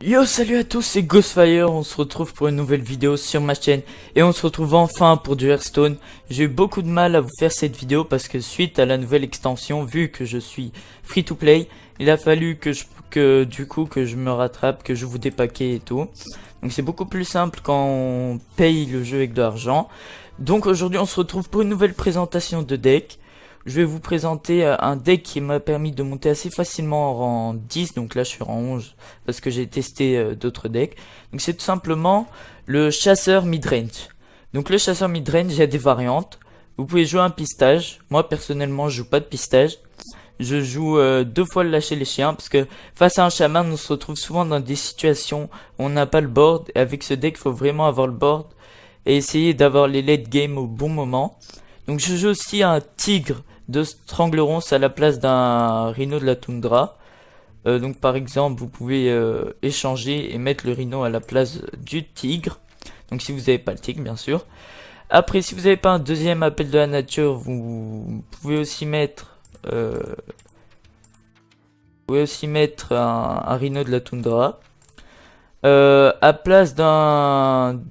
Yo, salut à tous, c'est Ghostfire, on se retrouve pour une nouvelle vidéo sur ma chaîne et on se retrouve enfin pour du Hearthstone. J'ai eu beaucoup de mal à vous faire cette vidéo parce que suite à la nouvelle extension, vu que je suis free to play, il a fallu que je me rattrape, que je vous dépaquais et tout. Donc c'est beaucoup plus simple quand on paye le jeu avec de l'argent. Donc aujourd'hui on se retrouve pour une nouvelle présentation de deck. Je vais vous présenter un deck qui m'a permis de monter assez facilement en rang 10, donc là je suis en 11 parce que j'ai testé d'autres decks. Donc c'est tout simplement le chasseur midrange. Donc le chasseur midrange, il y a des variantes. Vous pouvez jouer un pistage. Moi personnellement je joue pas de pistage. Je joue deux fois le lâcher les chiens parce que face à un chaman on se retrouve souvent dans des situations où on n'a pas le board. Et avec ce deck il faut vraiment avoir le board et essayer d'avoir les late game au bon moment. Donc je joue aussi un tigre de Stranglerons à la place d'un rhino de la toundra. Donc par exemple vous pouvez échanger et mettre le rhino à la place du tigre. Donc si vous n'avez pas le tigre bien sûr. Après si vous n'avez pas un deuxième appel de la nature, vous pouvez aussi mettre un rhino de la toundra. À place d'un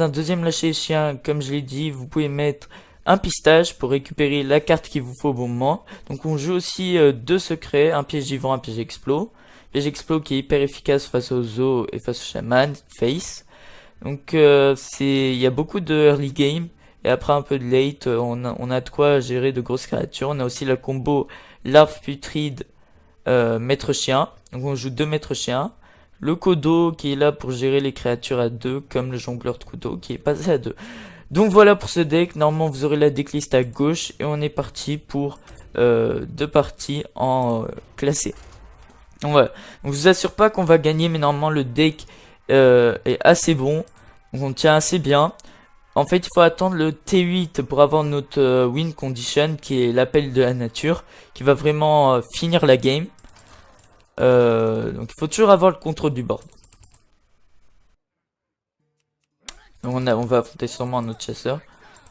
deuxième lâcher chien, comme je l'ai dit, vous pouvez mettre un pistage pour récupérer la carte qu'il vous faut au bon moment. Donc on joue aussi deux secrets, un piège vivant, un piège explos. Piège explos qui est hyper efficace face aux zoo et face au chaman, face. Donc il y a beaucoup de early game et après un peu de late, on a de quoi gérer de grosses créatures. On a aussi la combo larve putride maître chien. Donc on joue deux maîtres chiens. Le Kodo qui est là pour gérer les créatures à deux, comme le jongleur de Kodo qui est passé à deux. Donc voilà pour ce deck, normalement vous aurez la decklist à gauche et on est parti pour deux parties en classé. Donc voilà, donc, je vous assure pas qu'on va gagner mais normalement le deck est assez bon, donc on tient assez bien. En fait il faut attendre le T8 pour avoir notre win condition qui est l'appel de la nature qui va vraiment finir la game. Donc il faut toujours avoir le contrôle du board. Donc on va affronter sûrement un autre chasseur.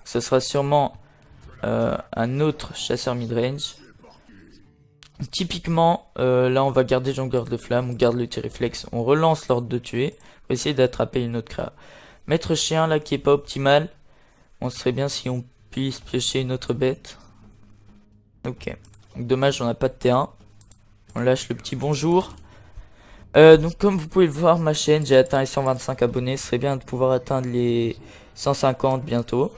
Ce sera sûrement un autre chasseur midrange. Typiquement, là on va garder jongleur de flamme, on garde le tir réflexe, on relance l'ordre de tuer pour essayer d'attraper une autre créa. Maître chien là qui est pas optimal. On serait bien si on puisse piocher une autre bête. Ok. Donc dommage on n'a pas de T1. On lâche le petit bonjour. Donc comme vous pouvez le voir, ma chaîne, j'ai atteint les 125 abonnés. Ce serait bien de pouvoir atteindre les 150 bientôt.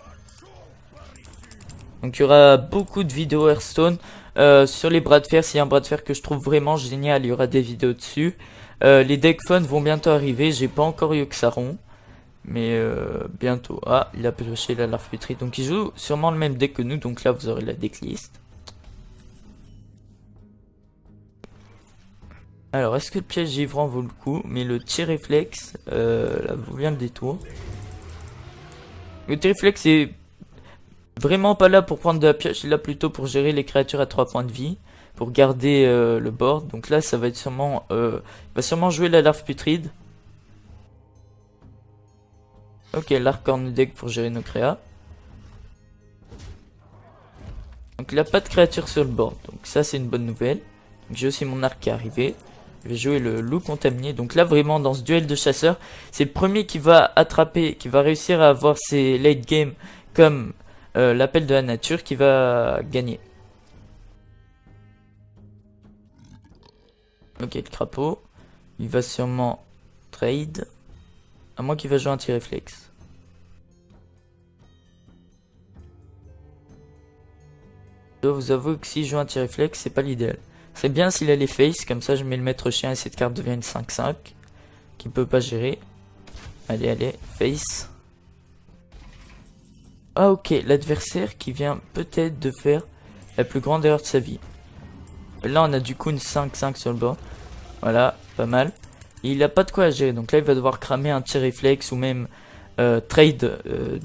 Donc il y aura beaucoup de vidéos Hearthstone. Sur les bras de fer, s'il y a un bras de fer que je trouve vraiment génial, il y aura des vidéos dessus. Les deck fun vont bientôt arriver. J'ai pas encore eu Xaron. Mais bientôt. Ah, il a pioché la larve putride. Donc il joue sûrement le même deck que nous. Donc là vous aurez la decklist. Alors, est-ce que le piège givrant vaut le coup? Mais le tir réflexe, là, vaut bien le détour. Le tir réflexe est vraiment pas là pour prendre de la pioche, il est là plutôt pour gérer les créatures à 3 points de vie, pour garder le board. Donc là, ça va être sûrement, il va sûrement jouer la larve putride. Ok, l'arc corne deck pour gérer nos créas. Donc il a pas de créature sur le board, donc ça c'est une bonne nouvelle. J'ai aussi mon arc qui est arrivé. Je vais jouer le loup contaminé. Donc là vraiment dans ce duel de chasseurs, c'est le premier qui va attraper, qui va réussir à avoir ses late game comme l'appel de la nature qui va gagner. Ok, le crapaud. Il va sûrement trade. À moins qu'il va jouer un tir réflexe. Je dois vous avouer que si je joue un tir réflexe, c'est pas l'idéal. C'est bien s'il a les face, comme ça je mets le maître chien et cette carte devient une 5-5. Qui peut pas gérer. Allez, allez, face. Ah ok, l'adversaire qui vient peut-être de faire la plus grande erreur de sa vie. Là on a du coup une 5-5 sur le board. Voilà, pas mal. Et il a pas de quoi à gérer, donc là il va devoir cramer un tir réflexe ou même trade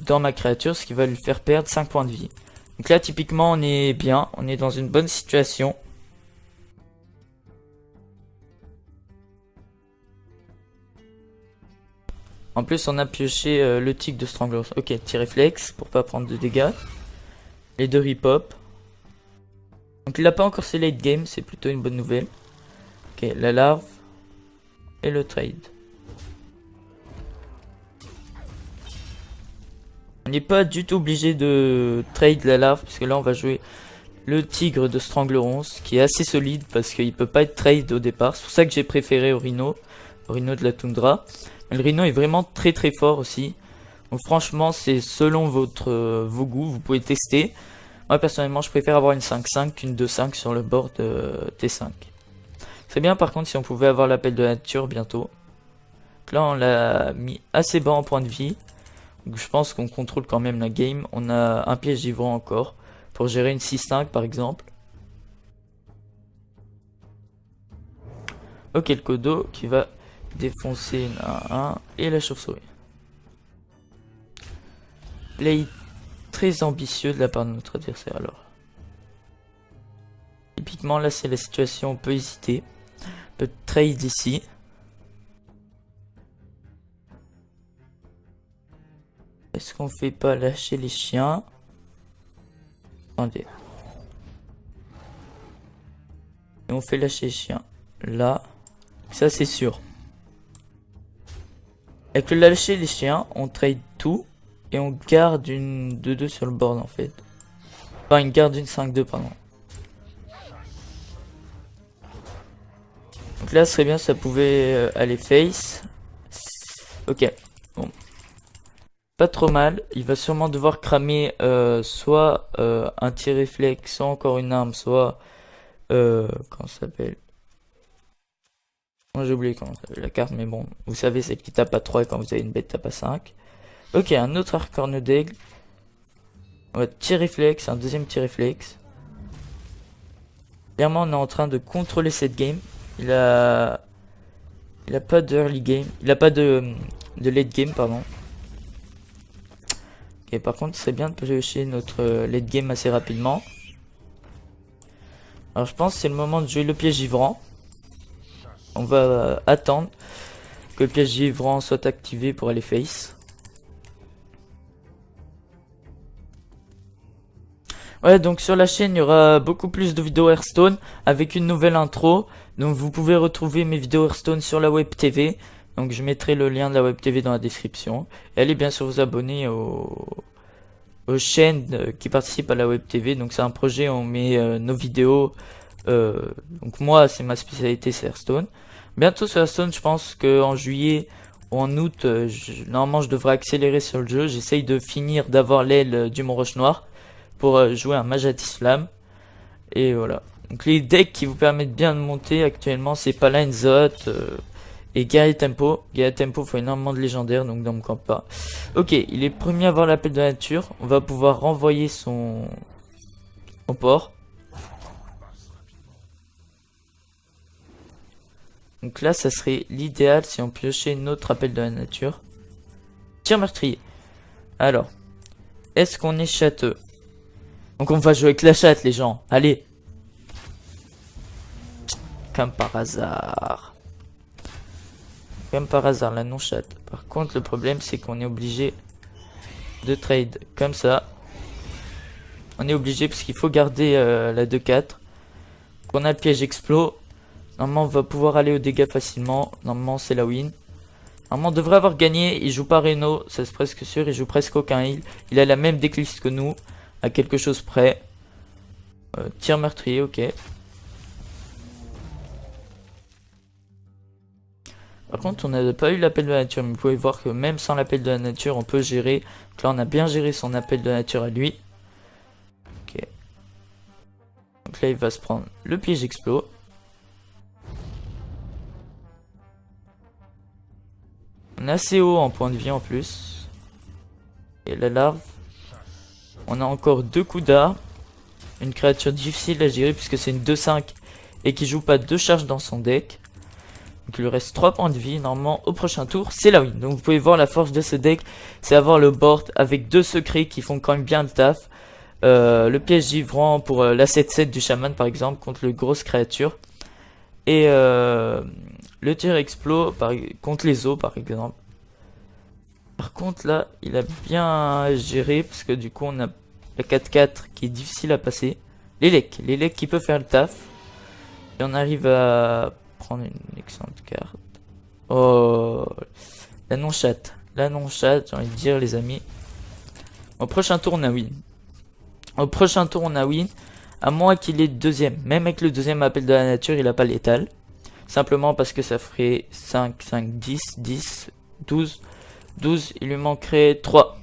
dans ma créature, ce qui va lui faire perdre 5 points de vie. Donc là typiquement on est bien, on est dans une bonne situation. En plus on a pioché le tic de Strangler. Ok, tir réflexe pour pas prendre de dégâts. Les deux rip-hop. Donc il a pas encore ses late game, c'est plutôt une bonne nouvelle. Ok, la larve. et le trade. On n'est pas du tout obligé de trade la larve, parce que là on va jouer le tigre de Stranglerons, qui est assez solide parce qu'il peut pas être trade au départ. C'est pour ça que j'ai préféré au rhino de la toundra. Mais le rhino est vraiment très fort aussi. Donc franchement c'est selon vos goûts, vous pouvez tester. Moi personnellement je préfère avoir une 5-5 qu'une 2-5 sur le board T5. C'est bien par contre si on pouvait avoir l'appel de la nature bientôt. Donc là on l'a mis assez bas en point de vie. Donc je pense qu'on contrôle quand même la game. On a un piège givrant encore pour gérer une 6-5 par exemple. Ok, le Kodo qui va défoncer une 1-1 et la chauve-souris. Play très ambitieux de la part de notre adversaire alors. Typiquement là c'est la situation, on peut hésiter. On peut trade ici. Est-ce qu'on fait pas lâcher les chiens? Attendez. Et on fait lâcher les chiens. Là. Ça c'est sûr. Avec le lâcher les chiens, on trade tout. Et on garde une 2-2 sur le board en fait. Enfin, on garde une 5-2 pardon. Donc là ce serait bien, ça pouvait aller face. Ok. Bon. Pas trop mal. Il va sûrement devoir cramer soit un tir réflexe, soit encore une arme, soit... comment ça s'appelle? Moi j'ai oublié comment ça s'appelle la carte, mais bon. Vous savez, c'est qui tape à 3 et quand vous avez une bête tape à 5. Ok, un autre arcorne d'aigle. On va tir réflexe, un deuxième tir réflexe. Clairement, on est en train de contrôler cette game. Il a pas de early game. Il a pas de late game, pardon. Ok, par contre, c'est bien de piocher notre late game assez rapidement. Alors, je pense que c'est le moment de jouer le piège givrant. On va attendre que le piège givrant soit activé pour aller face. Ouais, donc sur la chaîne, il y aura beaucoup plus de vidéos Hearthstone avec une nouvelle intro. Donc vous pouvez retrouver mes vidéos Hearthstone sur la Web TV. Donc je mettrai le lien de la Web TV dans la description. Et allez bien sûr vous abonner aux chaînes qui participent à la Web TV. Donc c'est un projet, on met nos vidéos. Donc moi, c'est ma spécialité, c'est Hearthstone. Bientôt sur Hearthstone, je pense qu'en juillet ou en août, normalement je devrais accélérer sur le jeu. J'essaye de finir d'avoir l'aile du Mont Roche Noir pour jouer un Majatis Flamme. Et voilà. Donc les decks qui vous permettent bien de monter actuellement, c'est Paladin Zot et Guerrier Tempo. Guerrier Tempo faut énormément de légendaires, donc dans me campe pas. Ok, il est premier à avoir l'appel de la nature. On va pouvoir renvoyer son port. Donc là, ça serait l'idéal si on piochait notre appel de la nature. Tir meurtrier. Alors, est-ce qu'on est châteux? Donc on va jouer avec la chatte les gens, allez. Comme par hasard. Comme par hasard la non chatte. Par contre le problème c'est qu'on est obligé de trade comme ça. On est obligé parce qu'il faut garder la 2-4. On a le piège explos. Normalement on va pouvoir aller au dégâts facilement. Normalement c'est la win. Normalement on devrait avoir gagné. Il joue pas Reno, c'est presque sûr. Il joue presque aucun heal. Il a la même décliste que nous. À quelque chose près. Tir meurtrier, ok. Par contre, on n'a pas eu l'appel de la nature. Mais vous pouvez voir que même sans l'appel de la nature, on peut gérer. Donc là, on a bien géré son appel de la nature à lui. Ok. Donc là, il va se prendre le piège explos. On est assez haut en point de vie en plus. Et la larve. On a encore 2 coups d'arme. Une créature difficile à gérer puisque c'est une 2-5 et qui joue pas 2 charges dans son deck. Donc il lui reste 3 points de vie. Normalement au prochain tour c'est la win. Donc vous pouvez voir la force de ce deck. C'est avoir le board avec 2 secrets qui font quand même bien le taf. Le piège givrant pour la 7-7 du chaman par exemple contre les grosses créatures. Et le tir explos contre les os par exemple. Par contre là il a bien géré parce que du coup on a la 4-4 qui est difficile à passer. L'élec qui peut faire le taf. Et on arrive à prendre une excellente carte. Oh, la non-chatte. La non-chatte, j'ai envie de dire, les amis. Au prochain tour, on a win. Au prochain tour, on a win. À moins qu'il ait deuxième. Même avec le deuxième appel de la nature, il a pas létal. Simplement parce que ça ferait 5, 5, 10, 10, 12. 12, il lui manquerait 3.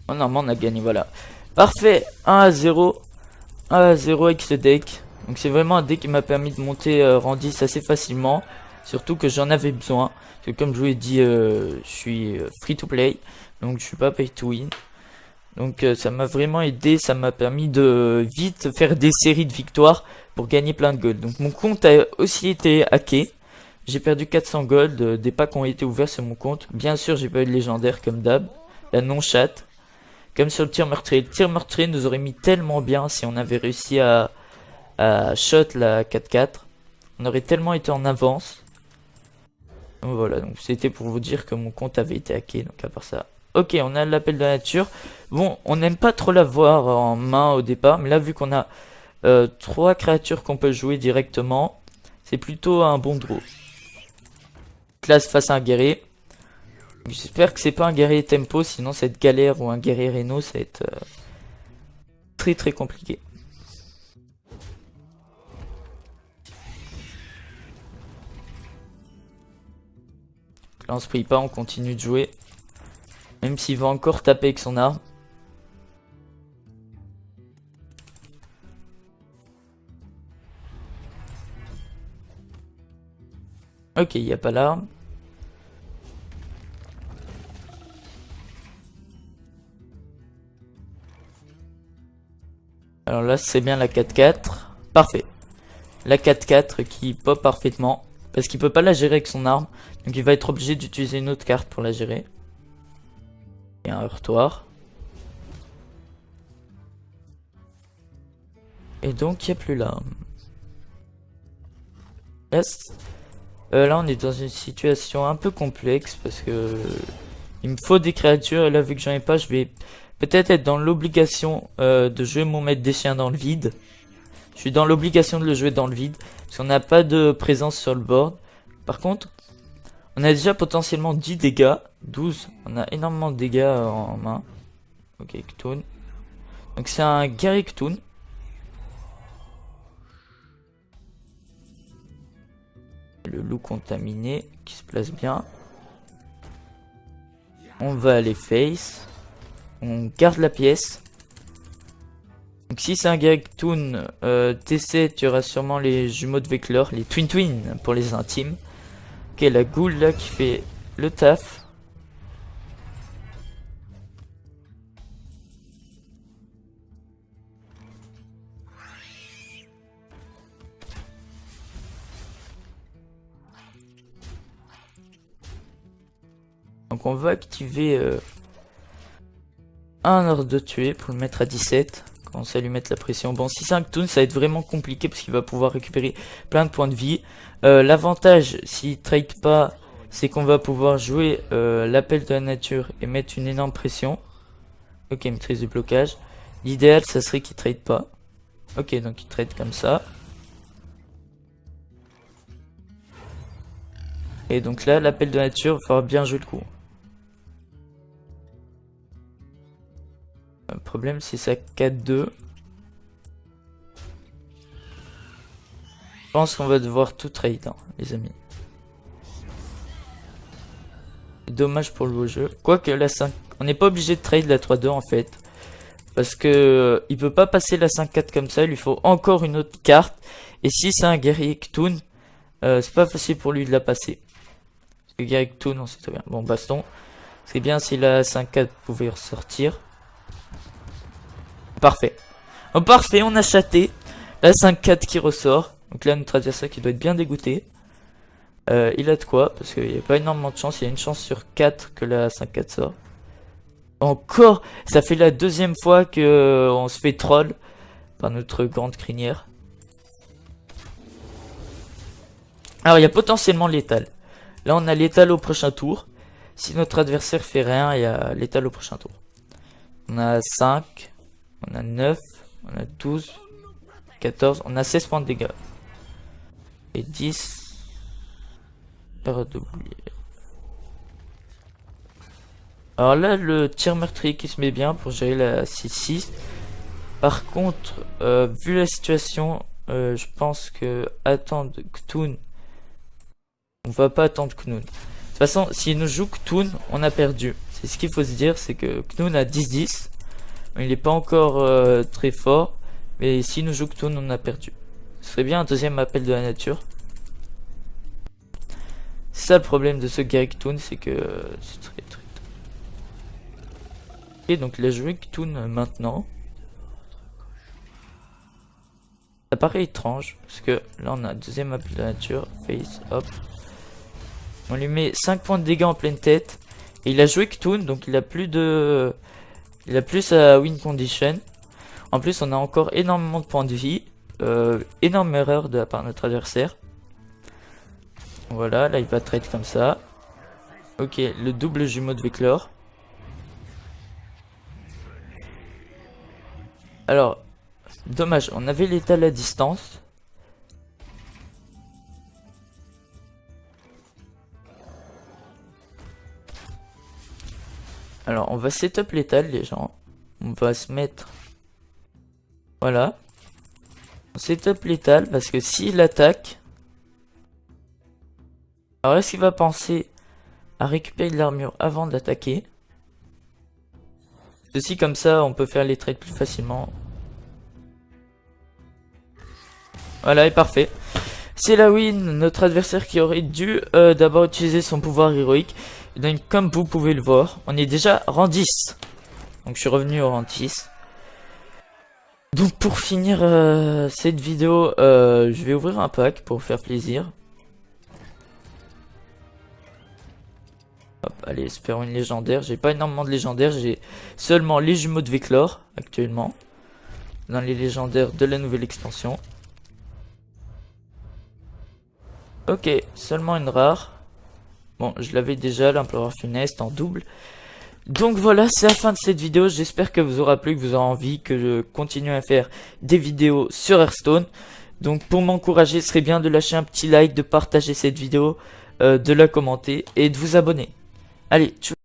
Oh, normalement, on a gagné, voilà. Parfait, 1 à 0. 1 à 0 avec ce deck. Donc c'est vraiment un deck qui m'a permis de monter rang 10 assez facilement. Surtout que j'en avais besoin. Parce que comme je vous l'ai dit, je suis free to play. Donc je suis pas pay to win. Donc ça m'a vraiment aidé. Ça m'a permis de vite faire des séries de victoires pour gagner plein de gold. Donc mon compte a aussi été hacké. J'ai perdu 400 gold. Des packs ont été ouverts sur mon compte. Bien sûr j'ai pas eu de légendaire comme d'hab. La non-chatte. Comme sur le tir meurtrier. Le tir meurtrier nous aurait mis tellement bien si on avait réussi à shot la 4-4. On aurait tellement été en avance. Donc voilà, donc c'était pour vous dire que mon compte avait été hacké. Donc à part ça. Ok, on a l'appel de la nature. Bon, on n'aime pas trop l'avoir en main au départ. Mais là, vu qu'on a 3 créatures qu'on peut jouer directement, c'est plutôt un bon draw. Classe face à un guerrier. J'espère que c'est pas un guerrier tempo, sinon cette galère ou un guerrier Reno, ça va être très très compliqué. Là on se prie pas, on continue de jouer. Même s'il va encore taper avec son arme. Ok, il n'y a pas l'arme. Alors là, c'est bien la 4-4. Parfait. La 4-4 qui pop parfaitement. Parce qu'il peut pas la gérer avec son arme. Donc il va être obligé d'utiliser une autre carte pour la gérer. Et un heurtoir. Et donc il n'y a plus l'arme. Yes. Là on est dans une situation un peu complexe. Parce que il me faut des créatures. Et là vu que j'en ai pas, je vais peut-être être dans l'obligation de jouer mon maître des chiens dans le vide. Je suis dans l'obligation de le jouer dans le vide. Parce qu'on n'a pas de présence sur le board. Par contre, on a déjà potentiellement 10 dégâts. 12. On a énormément de dégâts en main. Ok, Ktoon. Donc c'est un guerrier Ktoon. Le loup contaminé qui se place bien. On va aller face. On garde la pièce. Donc si c'est un Gagtoon TC, tu auras sûrement les jumeaux de Veclor, les Twin pour les intimes. Ok, la goule là qui fait le taf. Donc on va activer un ordre de tuer pour le mettre à 17. Commencer à lui mettre la pression. Bon, si c'est un Ktoon, ça va être vraiment compliqué parce qu'il va pouvoir récupérer plein de points de vie. L'avantage, s'il trade pas, c'est qu'on va pouvoir jouer l'appel de la nature et mettre une énorme pression. Ok, maîtrise du blocage. L'idéal, ça serait qu'il trade pas. Ok, donc il trade comme ça. Et donc là, l'appel de la nature, il va falloir bien jouer le coup. Le problème, c'est ça 4-2. Je pense qu'on va devoir tout trade, hein, les amis. Dommage pour le beau jeu. Quoique la 5... On n'est pas obligé de trade la 3-2 en fait. Parce que il peut pas passer la 5-4 comme ça. Il lui faut encore une autre carte. Et si c'est un guerrier Ktoon, c'est pas facile pour lui de la passer. Parce que guerrier Ktoon, on sait très bien. Bon, baston. C'est bien si la 5-4 pouvait ressortir. Parfait. Oh, parfait, on a chaté. La 5-4 qui ressort. Donc là, notre adversaire qui doit être bien dégoûté. Il a de quoi, parce qu'il n'y a pas énormément de chance. Il y a une chance sur 4 que la 5-4 sort. Encore, ça fait la deuxième fois que on se fait troll par notre grande crinière. Alors, il y a potentiellement létal. Là, on a létal au prochain tour. Si notre adversaire fait rien, il y a létal au prochain tour. On a 5, on a 9, On a 12, 14, on a 16 points de dégâts. Et 10. Période d'oublier. Alors là, le tir meurtrier qui se met bien pour gérer la 6-6. Par contre, vu la situation, je pense que attendre Ktoon, on va pas attendre Knoun. De toute façon, s'il nous joue Ktoon, on a perdu. C'est ce qu'il faut se dire, c'est que Knoun a 10-10. Il n'est pas encore très fort, mais s'il nous joue Ktoon, on a perdu. Ce serait bien un deuxième appel de la nature. C'est ça le problème de ce Gary Ktoon, c'est que c'est très. Ok, donc il a joué Ktoon maintenant. Ça paraît étrange, parce que là on a un deuxième appel de la nature, face, hop. On lui met 5 points de dégâts en pleine tête. Et il a joué Ktoon, donc il a plus de... Il a plus sa win condition. En plus on a encore énormément de points de vie. Énorme erreur de la part de notre adversaire. Voilà, là il va trade comme ça. Ok, le double jumeau de Veclor. Alors, dommage, on avait l'étal à distance. Alors, on va setup l'étal, les gens. On va se mettre... Voilà. On setup l'étal parce que s'il attaque... Alors, est-ce qu'il va penser à récupérer de l'armure avant d'attaquer? Ceci, comme ça, on peut faire les trades plus facilement. Voilà, et parfait. C'est la win, notre adversaire qui aurait dû d'abord utiliser son pouvoir héroïque. Donc comme vous pouvez le voir, on est déjà rang 10. Donc je suis revenu au rang 10. Donc pour finir cette vidéo, je vais ouvrir un pack pour vous faire plaisir. Hop, allez, espérons une légendaire. J'ai pas énormément de légendaires, j'ai seulement les jumeaux de Veclor actuellement. Dans les légendaires de la nouvelle extension. Ok, seulement une rare. Bon, je l'avais déjà, l'imploreur funeste en double. Donc voilà, c'est la fin de cette vidéo. J'espère que vous aura plu, que vous aurez envie que je continue à faire des vidéos sur Hearthstone. Donc pour m'encourager, ce serait bien de lâcher un petit like, de partager cette vidéo, de la commenter et de vous abonner. Allez, ciao.